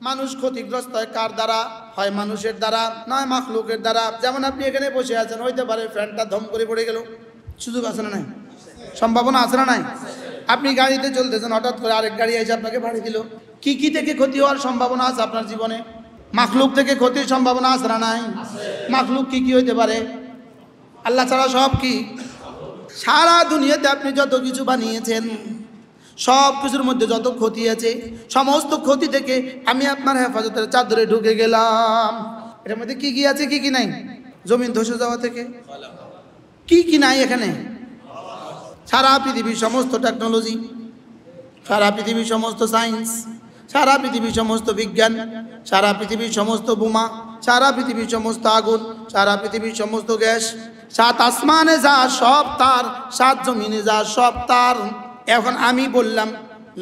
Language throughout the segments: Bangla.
মানুষ ক্ষতিগ্রস্ত হয় কার দ্বারা? হয় মানুষের দ্বারা, নয় মাখলুকের দ্বারা। যেমন আপনি এখানে বসে আছেন, হইতে পারে ফ্যানটা ধম করে পড়ে গেল, সুযোগ আছে না নাই? সম্ভাবনা আছে না নাই? আপনি গাড়িতে চলতেছেন, হঠাৎ করে আরেক গাড়ি এসে আপনাকে বাড়ি দিল। কি থেকে ক্ষতি হওয়ার সম্ভাবনা আছে আপনার জীবনে? মাখলুক থেকে ক্ষতির সম্ভাবনা আছে না নাই? মাখলুক কি হইতে পারে? আল্লাহ ছাড়া সব কি? সারা দুনিয়াতে আপনি যত কিছু বানিয়েছেন, সব কিছুর মধ্যে যত ক্ষতি আছে, সমস্ত ক্ষতি থেকে আমি আপনার হেফাজতের চাদরে ঢুকে গেলাম। এটার মধ্যে কি আছে, কি নাই? জমিন ধসে যাওয়া থেকে কি নাই এখানে? সারা পৃথিবীর সমস্ত টেকনোলজি, সারা পৃথিবীর সমস্ত সায়েন্স, সারা পৃথিবীর সমস্ত বিজ্ঞান, সারা পৃথিবীর সমস্ত বোমা, সারা পৃথিবীর সমস্ত আগুন, সারা পৃথিবীর সমস্ত গ্যাস, 7 আসমানে যা সব তার, 7 জমিনে যা সব তার। এখন আমি বললাম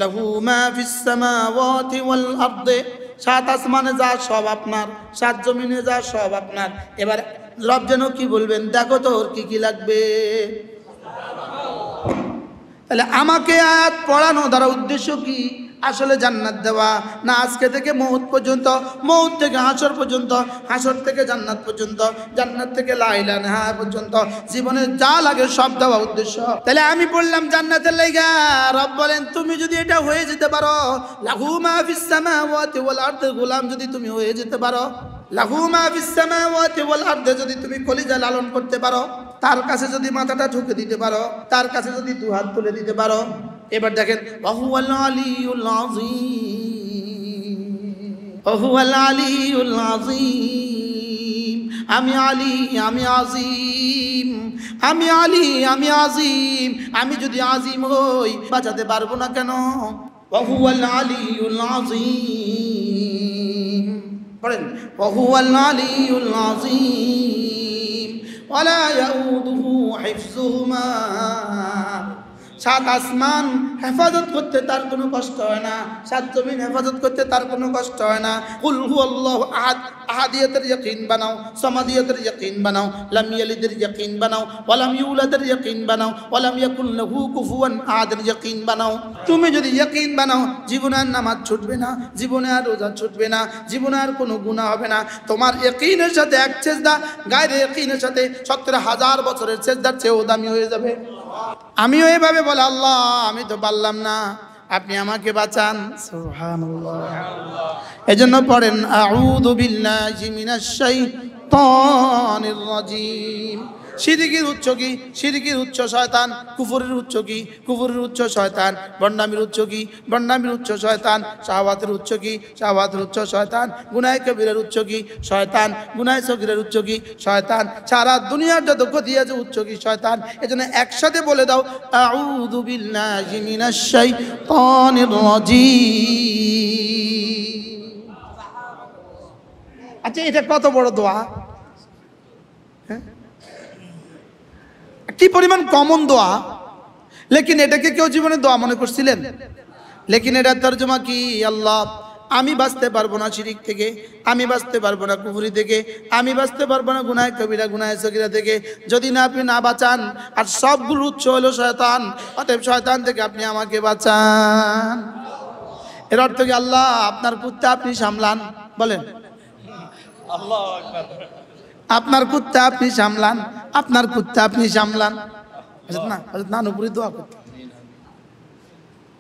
লাহু মা ফিস সামাওয়াতি ওয়াল আরদি, 7 আসমানে যা সব আপনার, 7 জমিনে যা সব আপনার। এবার রব যেন কি বলবেন, দেখো তোর কি লাগবে। তাহলে আমাকে আয়াত পড়ানো দ্বারা উদ্দেশ্য কি? আসলে জান্নাত দেওয়া না? আজকে থেকে মউত পর্যন্ত, মউত থেকে হাসর পর্যন্ত, হাসর থেকে জান্নাত পর্যন্ত, জান্নাত থেকে লা ইলাহা ইল্লাল্লাহ পর্যন্ত জীবনে যা লাগে সব দেওয়া উদ্দেশ্য। তাহলে আমি বললাম জান্নাতের লাইগা, রব বলেন তুমি যদি এটা হয়ে যেতে পারো, লাহু মা ফিস সামাওয়াতি ওয়াল আরদি, গোলাম যদি তুমি হয়ে যেতে পারো, লাহু মা ফিস সামাওয়াতি ওয়াল আরদি, যদি তুমি কলিজা লালন করতে পারো, তার কাছে যদি মাথাটা ঠুকে দিতে পারো, তার কাছে যদি 2 হাত তুলে দিতে পারো। এবার দেখেন ওয়াহুয়াল আলিয়ুল আযীম, ওয়াহুয়াল আলিয়ুল আযীম। আমি আলী, আমি আযীম, আমি আলী, আমি আযীম। আমি যদি আযীম হই বাঁচাতে পারবো না কেন? ওয়াহুয়াল আলিয়ুল আযীম। পড়েন ওয়াহুয়াল আলিয়ুল আযীম ওয়ালা ইয়াউদুহু হিফযুহুমা। 7 আসমান হেফাজত করতে তার কোনো কষ্ট হয় না, 7 জমিন হেফাজত করতে তার কোনো কষ্ট হয় না। কুল হুয়াল্লাহু আহাদ, আহাদিয়াতের ইয়াকিন বানাও, সামাদিয়াতের ইয়াকিন বানাও, লাম ইয়ালিদের ইয়াকিন বানাও, ওয়া লাম ইউলাদের ইয়াকিন বানাও, ওয়া লাম ইয়াকুল লাহু কুফুয়ান আহাদের ইয়াকিন বানাও। তুমি যদি ইয়াকিন বানাও, জীবনে আর নামাজ ছুটবে না, জীবনে আর রোজা ছুটবে না, জীবনে আর কোনো গুনাহ হবে না। তোমার ইয়াকিনের সাথে এক সেজদা গায়রে ইয়াকিনের সাথে 70,000 বছরের সেজদার চেয়েও দামি হয়ে যাবে। আমিও এভাবে বলে, আল্লাহ আমি তো পারলাম না, আপনি আমাকে বাঁচান। সুবহানাল্লাহ। এজন্য পড়েন আউযু বিল্লাহি মিনাশ শাইতানির রাজিম। শিরকের উচ্চ কি? শিরকের উচ্চ শয়তান। কুফরের উচ্চ কি? কুফরের উচ্চ শয়তান। ভণ্ডামির উচ্চ কি? ভণ্ডামির উচ্চ শয়তান। শাহওয়াতের উচ্চ কি? শাহওয়াতের উচ্চ শয়তান। গুনাহে কবিরের উচ্চ কি? শয়তান। গুনাহে সগীরের উচ্চ কি? শয়তান। সারা দুনিয়ার যত ক্ষতি আছে উচ্চ কি? শয়তান। এজন্য একসাথে বলে দাও আউযু বিল্লাহি মিনাশ শাইতানির রাজিম। আচ্ছা, এটা কত বড় দোয়া, হ্যাঁ? কি পরিমাণ কমন দোয়া, লেকিন এটাকে কেউ জীবনে দোয়া মনে করছিলেন? লেকিন এটার তরজমা কি? আল্লাহ আমি বাঁচতে পারবো না শিরিক থেকে, আমি বাঁচতে পারবো না কুফরি থেকে, আমি বাঁচতে পারবো না গুনাহে কবিরা গুনাহে সগীরা থেকে, যদি না আপনি না বাঁচান। আর সবগুলো উৎস হলো শয়তান, অতএব শয়তান থেকে আপনি আমাকে বাঁচান। এর অর্থ কি? আল্লাহ আপনার কুত্তা আপনি সামলান। বলেন আল্লাহু আকবার। আপনার কুত্তা আপনি সামলান, আপনার কুত্তা আপনি সামলান। না নানুপুরি দোয়া করতে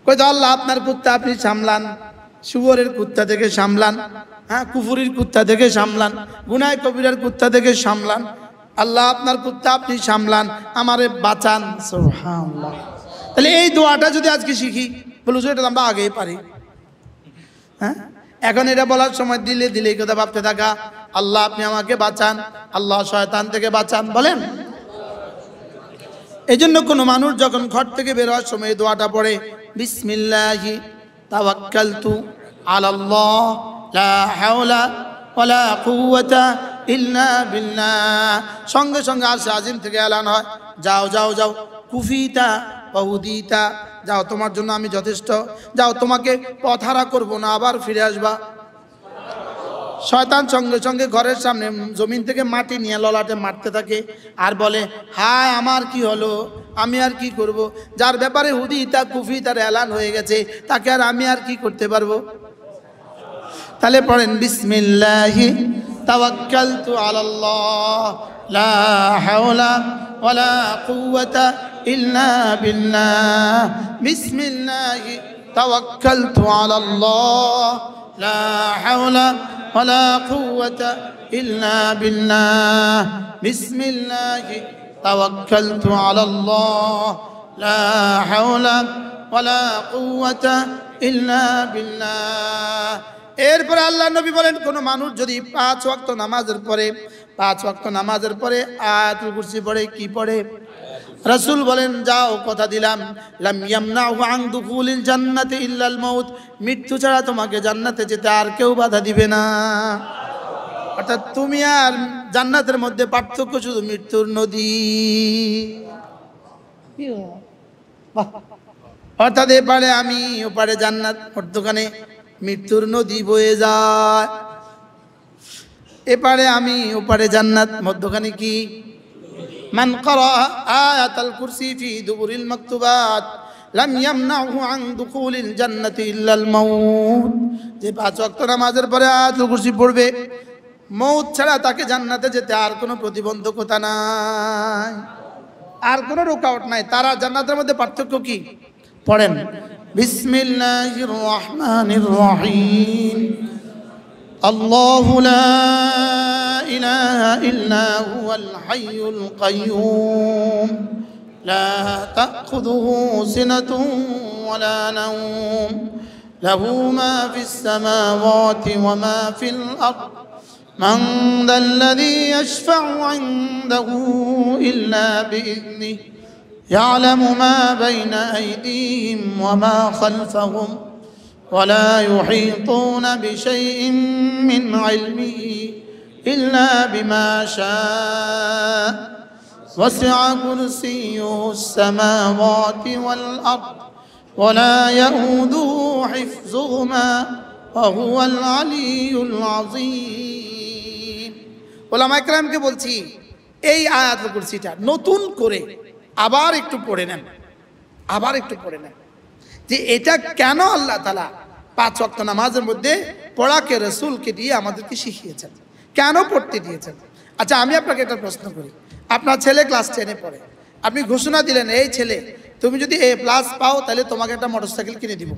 কইতো, আল্লাহ আপনার কুত্তা আপনি সামলান, শুয়োরের কুত্তা থেকে সামলান, হ্যাঁ, কুফুরির কুত্তা থেকে সামলান, গুনাহে কবিরার কুত্তা থেকে সামলান। আল্লাহ আপনার কুত্তা আপনি সামলান, আমারে বাঁচান। সুবহানাল্লাহ। তাহলে এই দোয়াটা যদি আজকে শিখি, বলুন এটা আমরা আগেই পারি, হ্যাঁ? এখন এটা বলার সময় দিলে এই কথা ভাবতে থাকা, আল্লাহ আপনি আমাকে বাঁচান, আল্লাহ শয়তান থেকে বাঁচান। বলেন এই জন্য কোনো মানুষ যখন ঘর থেকে বের হওয়ার সময় এই দোয়াটা পড়ে, বিসমিল্লাহি তাওয়াক্কালতু আলাল্লাহ লা হাওলা ওয়ালা কুওয়াতা ইল্লা বিল্লাহ। সঙ্গে সঙ্গে আরশে আজিম থেকে এলান হয়, যাও যাও যাও, কুফিতা ওয়াহুদিতা, যাও তোমার জন্য আমি যথেষ্ট, যাও তোমাকে পথহারা করবো না, আবার ফিরে আসবা। শয়তান সঙ্গে সঙ্গে ঘরের সামনে জমিন থেকে মাটি নিয়ে ললাটে মারতে থাকে আর বলে, হায় আমার কি হলো, আমি আর কি করব? যার ব্যাপারে হুদি তা কুফি তার এলান হয়ে গেছে, তাকে আর আমি আর কি করতে পারবো? তাহলে পড়েন বিসমিল্লাহি তাওয়াক্কালতু আলাল্লাহ লা হাওলা ওয়ালা কুওয়াতা ইল্লা বিল্লাহ। বিসমিল্লাহি তাওয়াক্কালতু আলাল্লাহ লা হাওলা ওয়ালা কুওয়াতা ইল্লা বিল্লাহ। বিসমিল্লাহি তাওয়াক্কালতু আলাল্লাহ লা হাওলা ওয়ালা কুওয়াতা ইল্লা বিল্লাহ। এরপরে আল্লাহ নবী বলেন, কোন মানুষ যদি 5 ওয়াক্ত নামাজের পরে আয়াতুল কুরসি পড়ে, কি পড়ে? রাসূল বলেন, যাও কথা দিলাম, লাম ইয়ামনাহু আন দুখুলিল জান্নাতি ইল্লাল মাউত, মৃত্যু ছাড়া তোমাকে জান্নাতে যেতে আর কেউ বাধা দিবে না। অর্থাৎ তুমি আর জান্নাতের মধ্যে পার্থক্য শুধু মৃত্যুর নদী। অর্থাৎ এপারে আমি, ওপারে জান্নাত, মধ্যখানে মৃত্যুর নদী বয়ে যায়। এপারে আমি, ওপারে জান্নাত, মধ্যখানে কি? মান ক্বারা আয়াতাল কুরসি ফি দুবুরিল মাকতুবাত লাম ইয়ামনাহু আন দুখুলিল জান্নাতি ইল্লাল মাউত। যে 5 ওয়াক্ত নামাজের পরে আয়াতুল কুরসি পড়বে, মউত ছাড়া তাকে জান্নাতে যেতে আর কোনো প্রতিবন্ধকতা নাই, আর কোনো রুকাওয়াট নাই। তারা জান্নাতের মধ্যে পার্থক্য কি? পড়েন বিসমিল্লাহির রহমানির রহিম। আল্লাহু লা ইলাহা ইল্লা হুয়াল হাইয়ুল কাইয়্যুম লা তাখুযুহু সিনাতুন ওয়ালা নাওম লাহু মা ফিস সামাওয়াতি ওয়া মা ফিল আরদ মান যাল্লাযী ইয়াশফা'ু 'ইনদাহু ইল্লা বিইذনিহি يعلم ما بين أيديهم وما خلفهم ولا يحيطون بشيء من علمه إلا بما شاء وسع كرسيه السماوات والأرض ولا يؤوده حفظهما وهو العلي العظيم। ওলামায়ে কেরামকে বলছি, এই আয়াতুল কুরসিটা নতুন করে আবার একটু পড়ে নেন, যে এটা কেন আল্লাহ তাআলা 5 ওয়াক্ত নামাজের মধ্যে পড়াকে রাসূলকে দিয়ে আমাদেরকে শিখিয়েছেন, কেন পড়তে দিয়েছেন। আচ্ছা, আমি আপনাকে একটা প্রশ্ন করি। আপনার ছেলে ক্লাস 10-এ পড়ে, আপনি ঘোষণা দিলেন, এই ছেলে তুমি যদি A+ পাও তাহলে তোমাকে একটা মোটরসাইকেল কিনে দিব।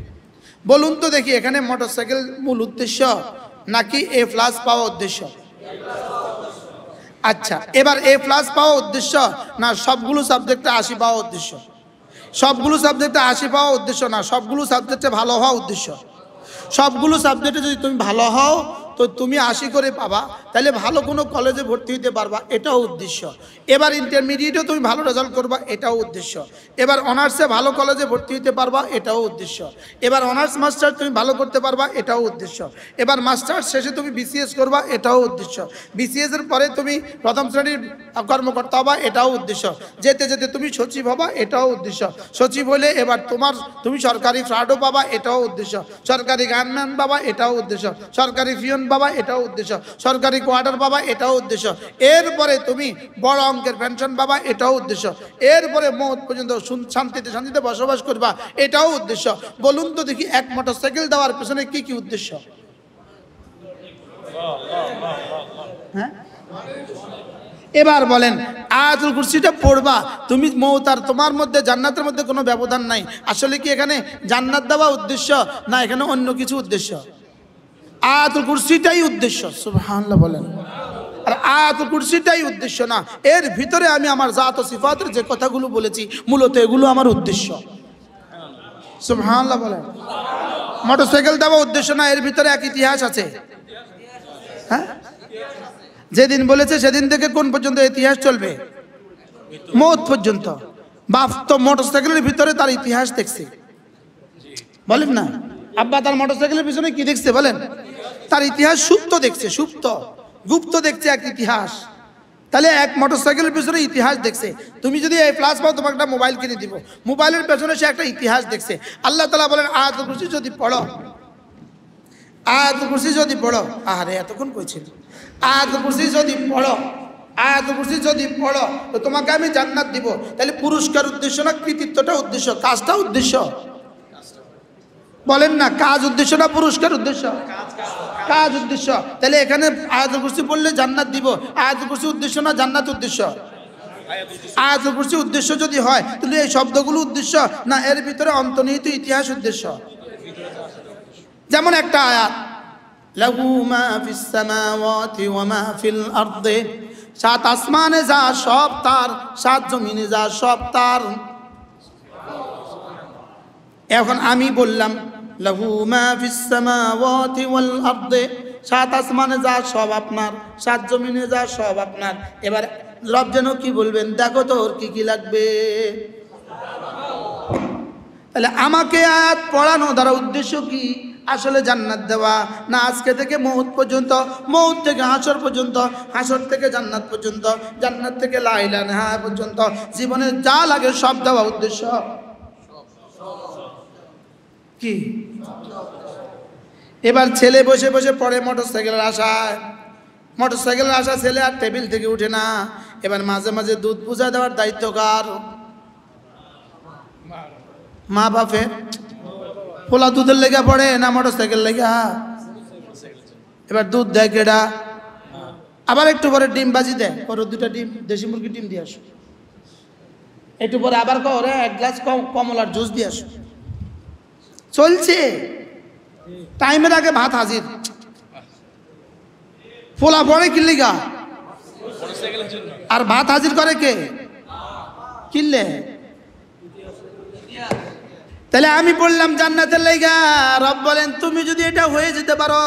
বলুন তো দেখি, এখানে মোটরসাইকেল মূল উদ্দেশ্য নাকি A+ পাওয়া উদ্দেশ্য? আচ্ছা, এবার A+ পাওয়া উদ্দেশ্য না সবগুলো সাবজেক্টে 80 পাওয়া উদ্দেশ্য? সবগুলো সাবজেক্টে 80 পাওয়া উদ্দেশ্য না, সবগুলো সাবজেক্টে ভালো হওয়া উদ্দেশ্য। সবগুলো সাবজেক্টে যদি তুমি ভালো হও তো তুমি 80 করে পাবা, তাহলে ভালো কোনো কলেজে ভর্তি হতে পারবা, এটাও উদ্দেশ্য। এবার ইন্টারমিডিয়েটেও তুমি ভালো রেজাল্ট করবা, এটাও উদ্দেশ্য। এবার অনার্সে ভালো কলেজে ভর্তি হতে পারবা, এটাও উদ্দেশ্য। এবার অনার্স মাস্টার তুমি ভালো করতে পারবা, এটাও উদ্দেশ্য। এবার মাস্টার্স শেষে তুমি BCS করবা, এটাও উদ্দেশ্য। BCS এর পরে তুমি প্রথম শ্রেণীর কর্মকর্তা হবা, এটাও উদ্দেশ্য। যেতে যেতে তুমি সচিব হবা, এটাও উদ্দেশ্য। সচিব হলে এবার তুমি সরকারি ফ্রাডও পাবা, এটাও উদ্দেশ্য। সরকারি গানম্যান পাবা, এটাও উদ্দেশ্য। সরকারি পিয়ন বাবা, এটাও উদ্দেশ্য। সরকারি কোয়ার্টার বাবা, এটাও উদ্দেশ্য। এরপরে তুমি বড় অঙ্কের পেনশন বাবা, এটাও উদ্দেশ্য। এরপরে মওত পর্যন্ত শান্তিতে বসবাস করবা, এটাও উদ্দেশ্য। বলুন তো দেখি, এক মোটরসাইকেল দেওয়ার পেছনে কি কি উদ্দেশ্য? হ্যাঁ, এবার বলেন, আয়াতুল কুরসিটা পড়বা, তুমি মওত আর তোমার মধ্যে জান্নাতের মধ্যে কোনো ব্যবধান নাই। আসলে কি এখানে জান্নাত দেওয়া উদ্দেশ্য না এখানে অন্য কিছু উদ্দেশ্য? আয়াতুল কুরসিটাই উদ্দেশ্য। সুবহানাল্লাহ বলেন। আর আয়াতুল কুরসিটাই উদ্দেশ্য না, এর ভিতরে আমি আমার জাত ও সিফাতের যে কথাগুলো বলেছি মূলত এগুলো আমার উদ্দেশ্য। সুবহানাল্লাহ বলেন। মোটরসাইকেল দেওয়া উদ্দেশ্য না, এর ভিতরে এক ইতিহাস আছে। হ্যাঁ, যেদিন বলেছে সেদিন থেকে কোন পর্যন্ত ইতিহাস চলবে? মওত পর্যন্ত। বাপ তো মোটরসাইকেলের ভিতরে তার ইতিহাস দেখছে, বলেন না? আব্বা তার মোটরসাইকেলের পিছনে কি দেখছে বলেন? তার ইতিহাস সুপ্ত দেখছে, গুপ্ত দেখছে এক ইতিহাস। তাহলে এক মোটরসাইকেলের পিছনে ইতিহাস দেখছে। তুমি যদি A+ পাও তোমাকে একটা মোবাইল কিনে দিব, মোবাইলের পেছনে সে একটা ইতিহাস দেখছে। আল্লাহ তাআলা বলেন, আয়াতুল কুরসি যদি পড়ো, আরে এতক্ষণ কইছিল, আয়াতুল কুরসি যদি পড়ো তো তোমাকে আমি জান্নাত দিব। তাহলে পুরস্কার উদ্দেশ্য না কৃতিত্বটা উদ্দেশ্য? কাজটা উদ্দেশ্য? বলেন না, কাজ উদ্দেশ্য না পুরস্কার উদ্দেশ্য? কাজ উদ্দেশ্য। তাহলে এখানে আয়াতুল কুরসি পড়লে জান্নাত দিব, আয়াতুল কুরসি উদ্দেশ্য না জান্নাত উদ্দেশ্য? আয়াতুল কুরসি উদ্দেশ্য যদি হয় তাহলে এই শব্দগুলো উদ্দেশ্য না এর ভিতরে অন্তর্নিহিত ইতিহাস উদ্দেশ্য? যেমন একটা আয়াত, লাহু মা ফিস সামাওয়াতি ওয়া মা ফিল আরদি, সাত আসমানে যা সব তার, সাত জমিনে যা সব তার। এখন আমি বললাম লাহু মা ফিস সামাওয়াতি ওয়াল আরদি, সাত আসমানে যা সব আপনার, সাত জমিনে যা সব আপনার। এবার রব যেন কি বলবেন, দেখো তো ওর কি কি লাগবে। তাহলে আমাকে আয়াত পড়ানো দ্বারা উদ্দেশ্য কি? আসলে জান্নাত দেওয়া না? আজকে থেকে মউত পর্যন্ত, মউত থেকে হাসর পর্যন্ত, হাসর থেকে জান্নাত পর্যন্ত, জান্নাত থেকে লা ইলাহা ইল্লাল্লাহ পর্যন্ত জীবনে যা লাগে সব দেওয়া উদ্দেশ্য কি? এবার ছেলে বসে বসে পড়ে মোটরসাইকেলের আশায়, মোটরসাইকেলের আশা ছেলে আর টেবিল থেকে উঠে না। এবার মাঝে মাঝে দুধ পুজা দেওয়ার দায়িত্ব কার? মা বাপের। পোলা দুধের লেগে পড়ে না মোটরসাইকেল লেগা? এবার দুধ দেয় কেডা? আবার একটু পরে ডিম বাজি দেয়, পরে দুটা ডিম দেশি মুরগির ডিম দিয়ে আসো। একটু পরে আবার করে এক গ্লাস কমলার জুস দিয়ে আসো। চলছে, টাইমের আগে ভাত হাজির। পোলা পড়ে কিল্লিগা আর ভাত হাজির করে কে? কিনলে। তাহলে আমি বললাম জান্নাতের লাইগা, রব বলেন তুমি যদি এটা হয়ে যেতে পারো,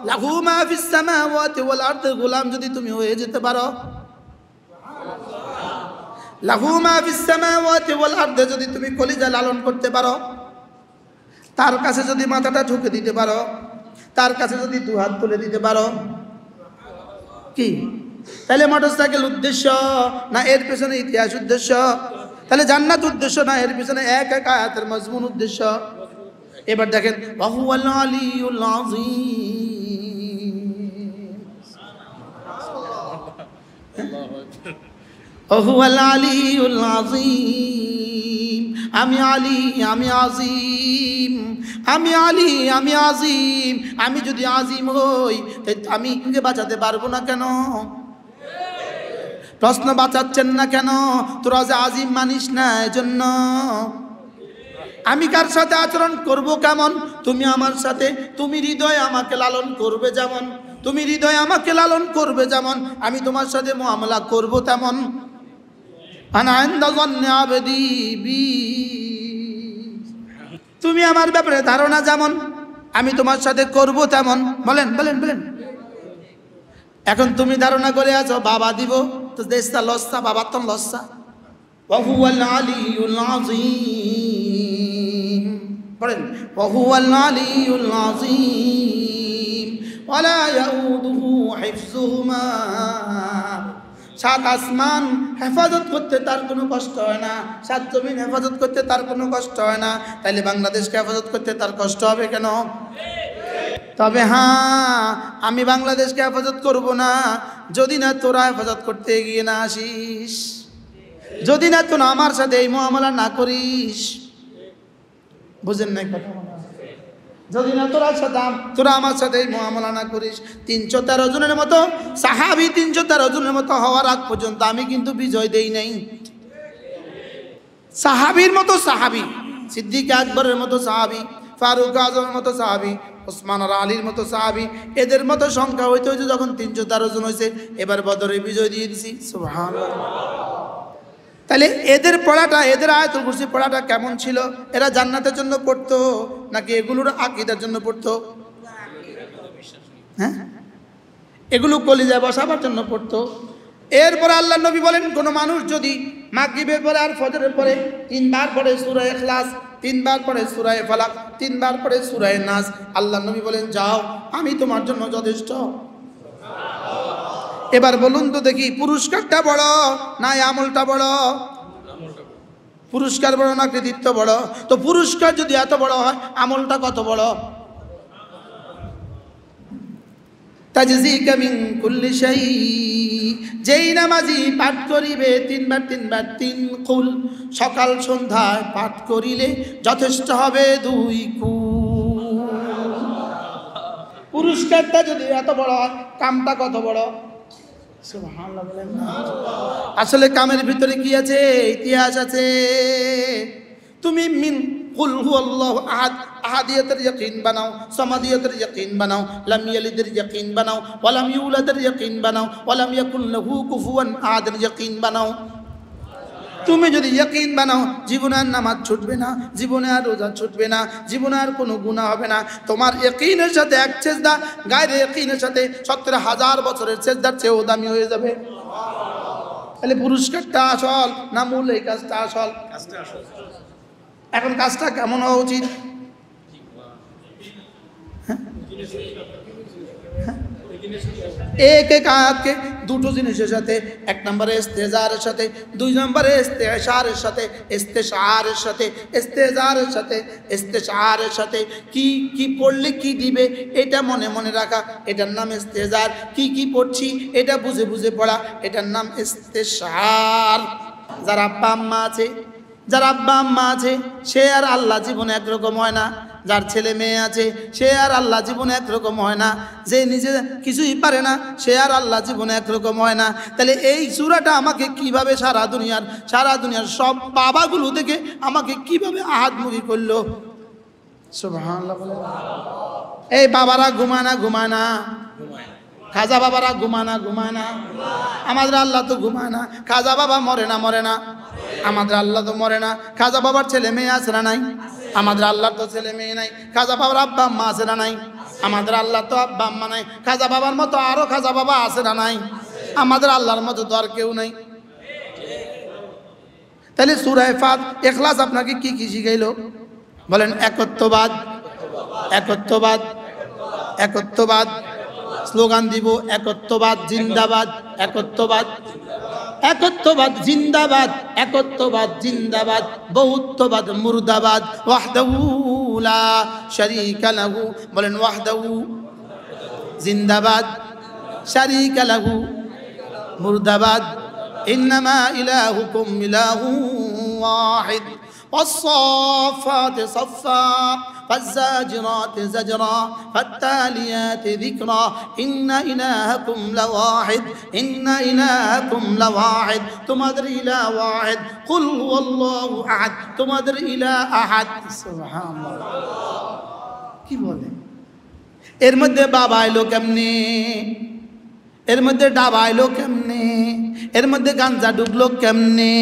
লাহু মা ফিস সামাওয়াতি ওয়াল আরদি, গোলাম যদি তুমি হয়ে যেতে পারো, লাহু মা ফিস সামাওয়াতি ওয়াল আরদি, যদি তুমি কলিজা লালন করতে পারো, তার কাছে যদি মাথাটা ঠুকে দিতে পারো, তার কাছে যদি দু হাত তুলে দিতে পারো, কি? তাহলে মোটরসাইকেল উদ্দেশ্য না এর পেছনে ইতিহাস উদ্দেশ্য? তাহলে জান্নাত উদ্দেশ্য না এর পিছনে এক এক আয়াতের মজমুন উদ্দেশ্য? এবার দেখেন ওয়াহুয়াল আলিয়ুল আযীম, ওয়াহুয়াল আলিয়ুল আযীম। আমি আলী, আমি আযীম, আমি আলী, আমি আযীম। আমি যদি আযীম হই আমি কে বাঁচাতে পারবো না কেন? প্রশ্ন বাঁচাচ্ছেন না কেন? তোরা যে আজিম মানিস না এজন্য। আমি কার সাথে আচরণ করব কেমন? তুমি আমার সাথে, তুমি হৃদয় আমাকে লালন করবে যেমন, তুমি হৃদয় আমাকে লালন করবে যেমন, আমি তোমার সাথে মুআমালা করব তেমন। আনা ইনদা যান্নি আবদি বি, তুমি আমার ব্যাপারে ধারণা যেমন আমি তোমার সাথে করব তেমন। বলেন বলেন বলেন। এখন তুমি ধারণা করে আছো বাবা দিব তো দেশটা লস্যা, বাবার তো লস্যা। ওয়াহুয়াল আলিয়ুল আযীম, পড়েন ওয়াহুয়াল আলিয়ুল আযীম ওয়ালা ইয়াউদুহু হিফযুহুমা। সাত আসমান হেফাজত করতে তার কোনো কষ্ট হয় না, সাত জমিন হেফাজত করতে তার কোনো কষ্ট হয় না। তাইলে বাংলাদেশকে হেফাজত করতে তার কষ্ট হবে কেন? তবে হ্যাঁ, আমি বাংলাদেশকে হেফাজত করব না যদি না তোরা হেফাজত করতে এগিয়ে না আসিস, যদি না তোরা আমার সাথে এই মুআমালা না করিস। বুঝেন না কথা? যদি না তোরা আমার সাথে এই মুআমালা না করিস। 313 জনের মতো সাহাবী, 313 জনের মতো হওয়ার আগ পর্যন্ত আমি কিন্তু বিজয় দেই নাই। সাহাবীর মতো সাহাবী, সিদ্দিক আকবরের মতো সাহাবী, ফারুক আজমের মতো সাহাবী, ওসমান আর আলীর মতো সাহাবী, এদের মতো সংখ্যা হইতে হইতে যখন 313 জন হয়েছে, এবার বদরে বিজয় দিয়ে দিছি। সুবহানাল্লাহ। তাহলে এদের পড়াটা, এদের আয়াতুল কুরসি পড়াটা কেমন ছিল? এরা জান্নাতের জন্য পড়তো নাকি এগুলোর আকীদার জন্য পড়তো? হ্যাঁ, এগুলো কলিজায় বসাবার জন্য পড়তো। এরপর আল্লাহ নবী বলেন, কোন মানুষ যদি মাগরিবের পরে আর ফজরের পরে 3 বার পড়ে সূরা ইখলাস, 3 বার পড়ে সূরা ফালাক, 3 বার পড়ে সূরা নাস, আল্লাহ নবী বলেন যাও আমি তোমার জন্য যথেষ্ট। এবার বলুন তো দেখি, পুরস্কারটা বড় না আমলটা বড়? পুরস্কার বড় না কৃতিত্ব বড়? তো পুরস্কার যদি এত বড় হয়, আমলটা কত বড়? তাজজিকা মিন কুল্লি শাই, যেই নামাজি পাঠ করিবে 3 বার 3 বার 3 কুল, সকাল সন্ধ্যায় পাঠ করিলে যথেষ্ট হবে 2 কুল। পুরস্কারটা যদি এত বড় হয়, কামটা কত বড়? সুবহানাল্লাহ বলেন না। আসলে কামের ভিতরে কি আছে? ইতিহাস আছে। তুমি মিন কুল হুয়াল্লাহু আহাদ, আহাদিয়াতের ইয়াকিন বানাও, সামাদিয়াতের ইয়াকিন বানাও, লাম ইয়ালিদের ইয়াকিন বানাও, ওয়া লাম ইউলাদের ইয়াকিন বানাও, ওয়া লাম ইয়াকুল লাহু কুফুয়ান আহাদের ইয়াকিন বানাও। তুমি যদি ইয়াকিন বানাও, জীবনে আর নামাজ ছুটবে না, জীবনে আর রোজা ছুটবে না, জীবনে আর কোনো গুনাহ হবে না। তোমার ইয়াকিনের সাথে এক সেজদা গায়রে ইয়াকিনের সাথে 70,000 বছরের সেজদার চেয়েও দামি হয়ে যাবে। তাহলে পুরস্কারটা আসল না মূল? এই কাজটা আসল। এখন কাজটা কেমন হওয়া উচিত? এক এক আয়াতকে দুটো জিনিসের সাথে, এক নম্বরে ইস্তেজারের সাথে, দুই নম্বরে ইস্তেশারের সাথে, ইস্তেশারের সাথে, ইস্তেজারের সাথে, ইস্তেশারের সাথে কি কি পড়লে কি দিবে এটা মনে মনে রাখা, এটার নাম ইস্তেজার। কি কি পড়ছি এটা বুঝে বুঝে পড়া, এটার নাম ইস্তেশার। যার আব্বা আম্মা আছে, যার আব্বা আম্মা আছে সে আর আল্লাহ জীবনে একরকম হয় না। যার ছেলে মেয়ে আছে সে আর আল্লাহ জীবনে একরকম হয় না। যে নিজে কিছুই পারে না সে আর আল্লাহ জীবনে একরকম হয় না। তাহলে এই সূরাটা আমাকে কিভাবে সারা দুনিয়ার সব বাবাগুলো থেকে আমাকে কিভাবে আহাদমুখী করলো? সুবহানাল্লাহ বলে। এই বাবারা ঘুমায় না, খাজা বাবারা ঘুমায় না। আমাদের আল্লাহ তো ঘুমায় না। খাজা বাবা মরে না। আমাদের আল্লাহ তো মরে না। খাজা বাবার ছেলে মেয়ে আছে না নাই? আমাদের আল্লাহর তো ছেলে মেয়ে নাই। খাজা বাবার আব্বা আম্মা আছে না নাই? আমাদের আল্লাহ তো আব্বা আম্মা নাই। খাজা বাবার মতো আরো খাজা বাবা আছে না নাই? আমাদের আল্লাহর মতো তো আর কেউ নাই। তাহলে সূরা ইখলাস আপনাকে কি কি শিখাইলো? বলেন একত্ববাদ, একত্ববাদ, একত্ববাদ। স্লোগান দিব একত্ববাদ জিন্দাবাদ, একত্ববাদ, একত্ববাদ জিন্দাবাদ, একত্ববাদ জিন্দাবাদ, বহুত্ববাদ মুর্দাবাদ, ওয়াহদাহু লা শারীকা লাহু। বলেন ওয়াহদাহু জিন্দাবাদ, শারীকা লাহু মুর্দাবাদ, ইন্নামা ইলাহুকুম ইলাহুন ওয়াহিদ। والصافات صفا فالزاجرات زجرا فالتاليات ذكرا إن إلهكم لواحد إن إلهكم لواحد তোমাদের ইলাহ ওয়াহিদ কুল হুয়াল্লাহু আহাদ তোমাদের ইলাহ আহাদ সুবহানাল্লাহ কি বলে এর মধ্যে বাবা আইলো কেমনে এর মধ্যে ডাবা আইলো কেমনে এর মধ্যে গাঞ্জা ঢুকলো কেমনে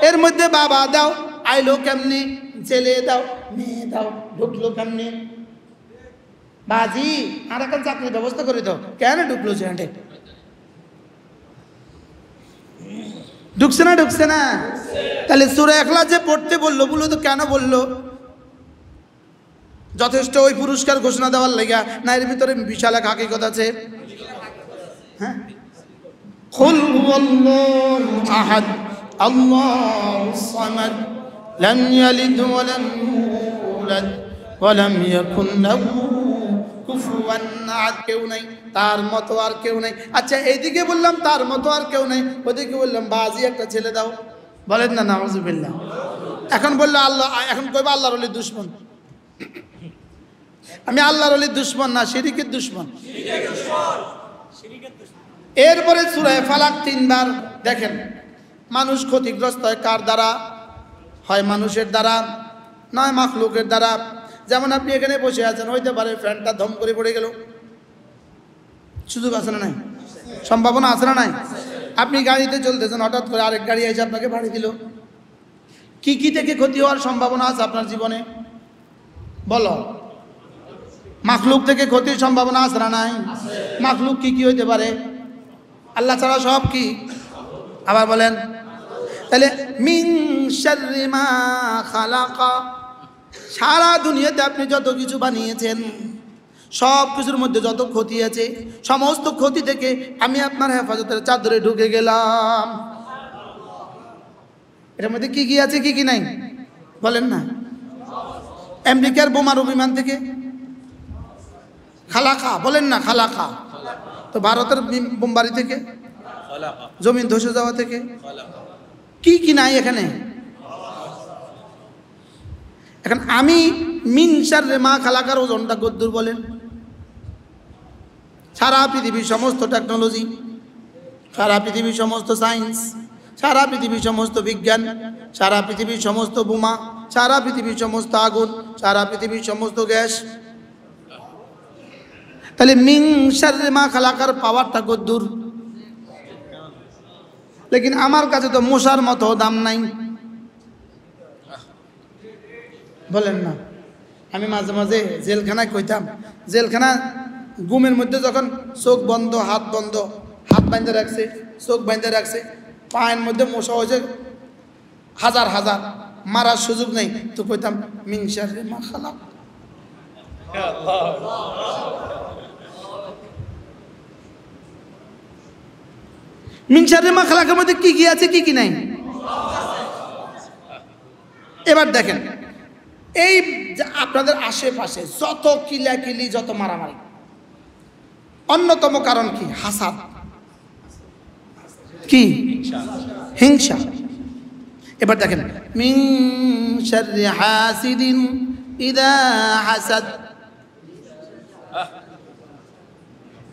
এর মধ্যে বাবা দাও আইলো কেমনে ছেলে দাও মেয়ে দাও ঢুকলো কেমনে বাজি আর এখন চাকরির ব্যবস্থা করে দাও কেন ঢুকলো ছেলে ঢুকছে না তাহলে সূরা ইখলাস যে পড়তে বললো বলো তো কেন বললো যথেষ্ট ওই পুরস্কার ঘোষণা দেওয়ার লাগা না এর ভিতরে বিশাল এক হাকিকত আছে হ্যাঁ কুল হুয়াল্লাহু আহাদ আল্লাহুস সামাদ লাম ইয়ালিদ ওয়া লাম ইউলাদ ওয়া লাম ইয়াকুন লাহু কুফুয়ান আহাদ কেউ নাই তার মতো আর কেউ নাই আচ্ছা এইদিকে বললাম তার মতো আর কেউ নাই ওদিকে বললাম বাজি একটা ছেলে দাও বলেন না নাউযুবিল্লাহ এখন বললো আল্লাহ এখন কইবা আল্লাহর ওলির দুশমন আমি আল্লাহর ওলির দুশমন না শিরকের দুশমন এরপরে সূরা ফালাক তিনবার দেখেন মানুষ ক্ষতিগ্রস্ত হয় কার দ্বারা হয় মানুষের দ্বারা নয় মাখলুকের দ্বারা যেমন আপনি এখানে বসে আছেন হইতে পারে ফ্যানটা ধম করে পড়ে গেল সুযোগ আছে না নাই সম্ভাবনা আছে না নাই আপনি গাড়িতে চলতেছেন হঠাৎ করে আরেক গাড়ি এসে আপনাকে বাড়ি দিল কি কি থেকে ক্ষতি হওয়ার সম্ভাবনা আছে আপনার জীবনে বলো মাখলুক থেকে ক্ষতির সম্ভাবনা আছে না নাই মাখলুক কি কি হইতে পারে আল্লাহ ছাড়া সব কি আবার বলেন তাহলে মিন শাররি মা খালাকা সারা দুনিয়াতে আপনি যত কিছু বানিয়েছেন সব কিছুর মধ্যে যত ক্ষতি আছে সমস্ত ক্ষতি থেকে আমি আপনার হেফাজতের চাদরে ঢুকে গেলাম এর মধ্যে কি কি আছে কি কি নাই বলেন না আমেরিকার বোমারু বিমান থেকে খালাকা বলেন না খালাকা তো ভারতের বোমবারি থেকে জমিন ধসে যাওয়া থেকে কি কি নাই এখানে এখন আমি মিন শাররি মা খালাকার ওজনটা কদ্দুর বলেন? সারা পৃথিবীর সমস্ত টেকনোলজি, সারা পৃথিবীর সমস্ত সায়েন্স, সারা পৃথিবীর সমস্ত বিজ্ঞান, সারা পৃথিবীর সমস্ত বোমা, সারা পৃথিবীর সমস্ত আগুন, সারা পৃথিবীর সমস্ত গ্যাস, তাহলে মিন শাররি মা খালাকার পাওয়ারটা কদ্দুর? লেকিন আমার কাছে তো মশার মতো দাম নাই, বলেন না? আমি মাঝে মাঝে জেলখানায় কইতাম, জেলখানা ঘুমের মধ্যে যখন চোখ বন্ধ, হাত বন্ধ, হাত বাঁধে রাখছে, চোখ বাঁধে রাখছে, পায়ের মধ্যে মশা হয়েছে হাজার হাজার, মারার সুযোগ নেই, তো কইতাম মিন শাররি মা খালাক। মিন শাররি মা খালাকের মধ্যে কি কি আছে, কি কি নাই? এবার দেখেন, এই আপনাদের আশেপাশে যত কিলাকিলি, যত মারামারি, অন্যতম কারণ কি? হাসাদ, কি? হিংসা। এবার দেখেন, মিন শাররি হাসিদিন ইযা হাসাদ।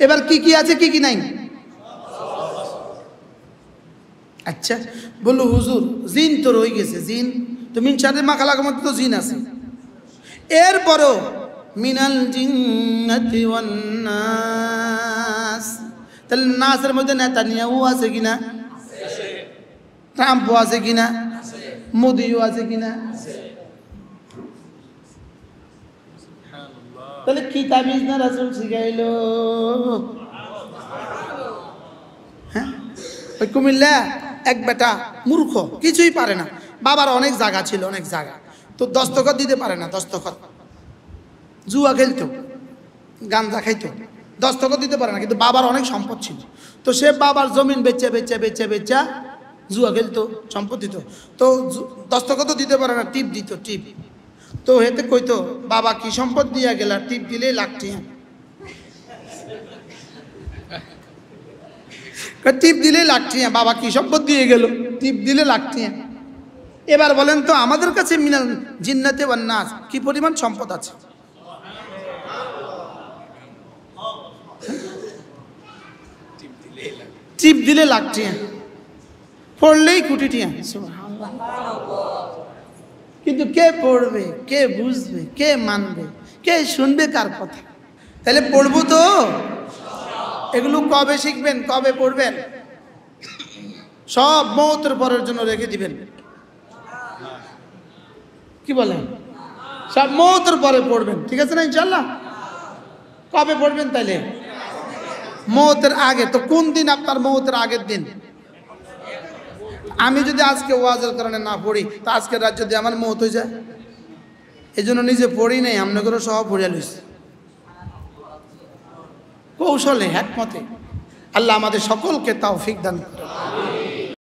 এবার কি কি আছে, কি কি নাই? আচ্ছা বললো হুজুর জিন তো রয়ে গেছে, জিন তো মিন শাররি মা খালাকের মধ্যে তো জিন আছে। এরপরও মিনাল জিন্নাতি ওয়ান নাস, তাহলে নাসের মধ্যে নেতানিয়াহু আছে কিনা? ট্রাম্পও আছে কিনা? মোদিও আছে কিনা? তাহলে কি তামিজ না রাসূল শিখাইলো? হ্যাঁ, ওই কুমিল্লা এক বেটা মূর্খ, কিছুই পারে না, বাবার অনেক জায়গা ছিল, অনেক জায়গা, তো দস্তখত দিতে পারে না, দস্তখত, জুয়া খেলতো, গাঞ্জা খাইতো, দস্তখত দিতে পারে না, কিন্তু বাবার অনেক সম্পদ ছিল, তো সে বাবার জমিন বেচা বেচা বেচা বেচা জুয়া খেলতো, সম্পদ দিত, তো দস্তখত দিতে পারে না, টিপ দিত, টিপ। তো হেতে কইতো বাবা কি সম্পদ দিয়া গেলা, টিপ দিলেই লাখটি, টিপ দিলে লাখটি, বাবা কি সম্পদ দিয়ে গেল, টিপ দিলে লাখটি। এবার বলেন তো আমাদের কাছে মিনাল জিন্নাতি ওয়ান নাস কি পরিমাণ সম্পদ আছে? টিপ দিলে লাখটি, পড়লেই কোটি, কিন্তু কে পড়বে, কে বুঝবে, কে মানবে, কে শুনবে কার কথা? তাহলে পড়বো তো, এগুলো কবে শিখবেন, কবে পড়বেন? সব মওতের পরের জন্য রেখে দিবেন, কি বলেন? সব মওতের পরে পড়বেন, ঠিক আছে না ইনশাআল্লাহ? কবে পড়বেন তাইলে? মওতের আগে। তো কোন দিন আপনার মওতের আগের দিন? আমি যদি আজকে ওয়াজের কারণে না পড়ি, তো আজকের রাত যদি আমার মওত হয়ে যায়, এই জন্য নিজে পড়ি নাই, আমনে করে সব পড়িয়া লইছি কৌশলে, একমতে। আল্লাহ আমাদের সকলকে তৌফিক দান।